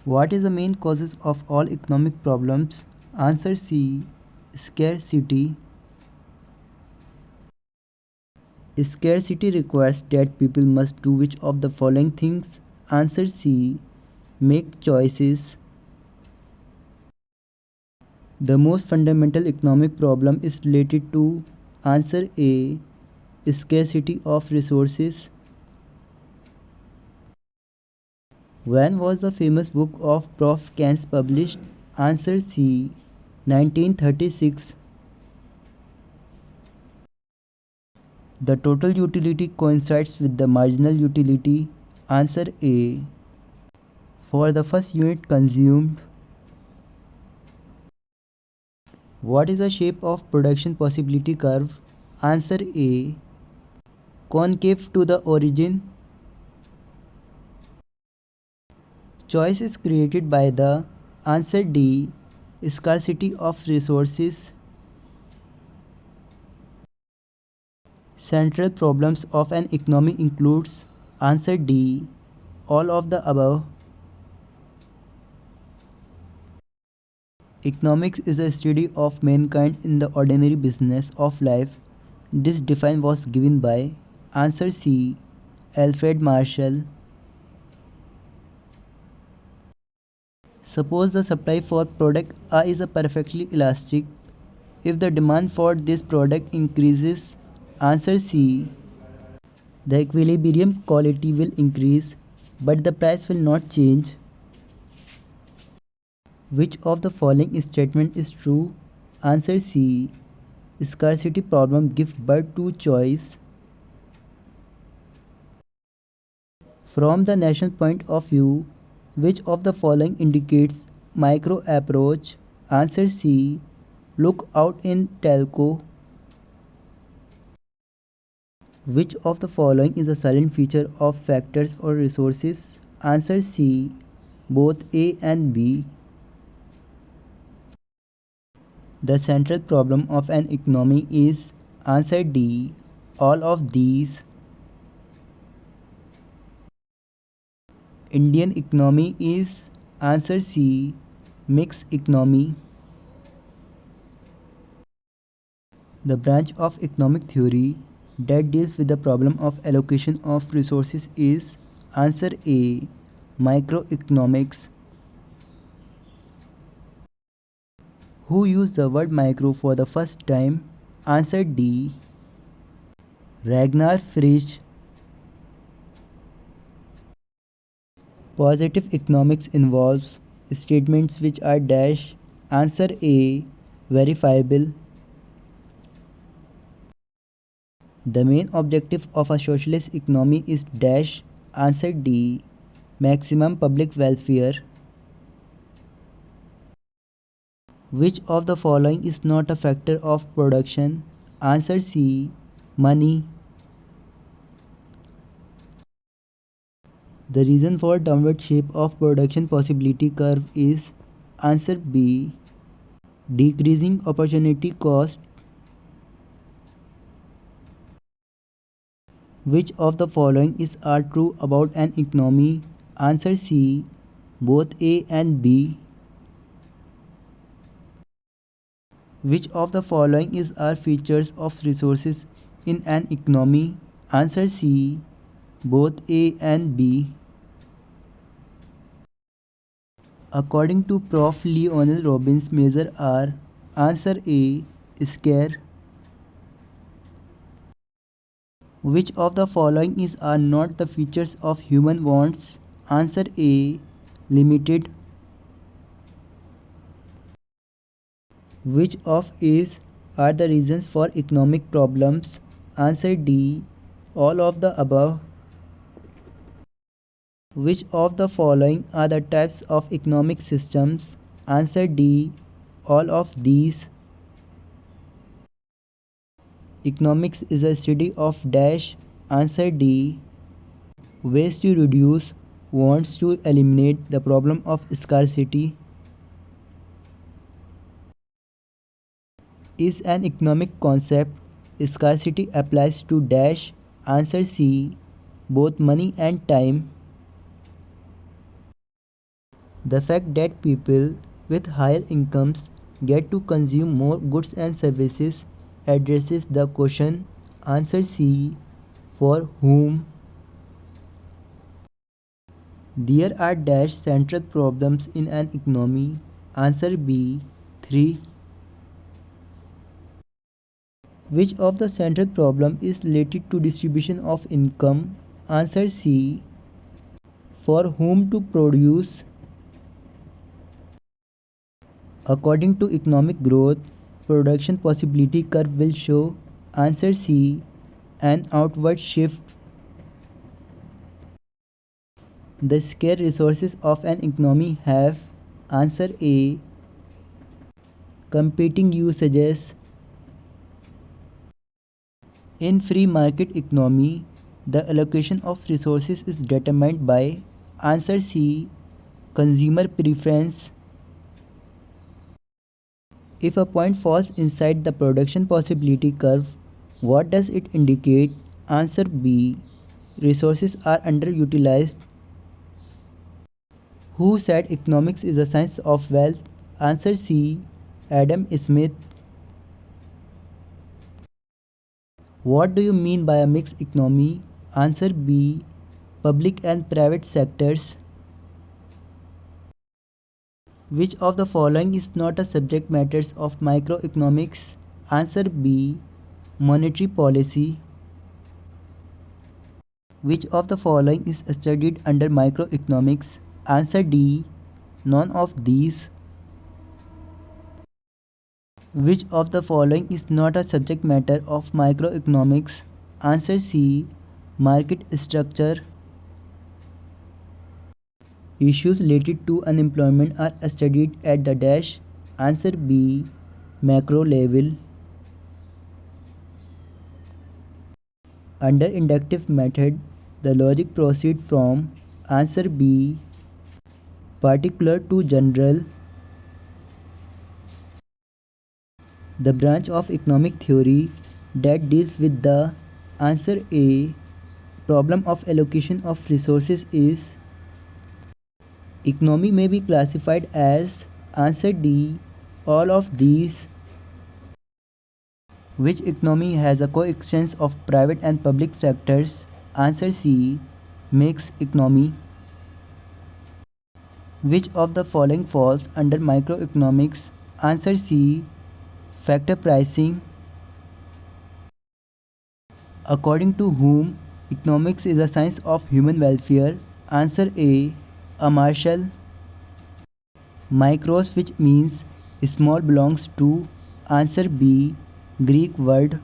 What is the main causes of all economic problems? Answer C. Scarcity. Scarcity requires that people must do which of the following things? Answer C. Make choices. The most fundamental economic problem is related to answer A. Scarcity of resources. When was the famous book of Prof. Keynes published? Answer C. 1936. The total utility coincides with the marginal utility. Answer A. For the first unit consumed. What is the shape of production possibility curve? Answer A. Concave to the origin. Choice is created by the answer D. Scarcity of resources. Central problems of an economy includes answer D. All of the above. Economics is a study of mankind in the ordinary business of life. This definition was given by answer C. Alfred Marshall. Suppose the supply for product A is a perfectly elastic. If the demand for this product increases, answer C. The equilibrium quality will increase, but the price will not change. Which of the following statement is true? Answer C. Scarcity problem give birth to choice. From the national point of view, which of the following indicates micro approach? Answer C. Look out in telco. Which of the following is a silent feature of factors or resources? Answer C. Both A and B. The central problem of an economy is answer D. All of these. Indian economy is answer C. Mixed economy. The branch of economic theory that deals with the problem of allocation of resources is answer A. Microeconomics. Who used the word micro for the first time? Answer D. Ragnar Frisch. Positive economics involves statements which are dash. Answer A. Verifiable. The main objective of a socialist economy is dash. Answer D. Maximum public welfare. Which of the following is not a factor of production? Answer C. Money. The reason for downward shape of production possibility curve is answer B. Decreasing opportunity cost. Which of the following is are true about an economy? Answer C. Both A and B. Which of the following is are features of resources in an economy? Answer C. Both A and B. According to Prof. Lionel Robbins, measure are answer A. Scare. Which of the following is are not the features of human wants? Answer A. Limited. Which of is are the reasons for economic problems? Answer D. All of the above. Which of the following are the types of economic systems? Answer D. All of these. Economics is a study of dash. Answer D. Ways to reduce wants to eliminate the problem of scarcity. Is an economic concept. Scarcity applies to dash. Answer C. Both money and time. The fact that people with higher incomes get to consume more goods and services addresses the question. Answer C. For whom? There are dash central problems in an economy. Answer B. 3. Which of the central problem is related to distribution of income? Answer C. For whom to produce? According to economic growth, production possibility curve will show. Answer C. An outward shift. The scarce resources of an economy have. Answer A. Competing usages. In free market economy, the allocation of resources is determined by. Answer C. Consumer preference. If a point falls inside the production possibility curve, what does it indicate? Answer B. Resources are underutilized. Who said economics is a science of wealth? Answer C. Adam Smith. What do you mean by a mixed economy? Answer B. Public and private sectors. Which of the following is not a subject matters of microeconomics? Answer B. Monetary policy. Which of the following is studied under microeconomics? Answer D. None of these. Which of the following is not a subject matter of microeconomics? Answer C. Market structure. Issues related to unemployment are studied at the dash. Answer B. Macro level. Under inductive method, the logic proceeds from. Answer B. Particular to general. The branch of economic theory that deals with the. Answer A. Problem of allocation of resources is. Economy may be classified as. Answer D. All of these. Which economy has a coexistence of private and public sectors? Answer C. Mixed economy. Which of the following falls under microeconomics? Answer C. Factor pricing. According to whom economics is a science of human welfare? Answer A. A Marshall. Micros, which means small, belongs to. Answer B. Greek word.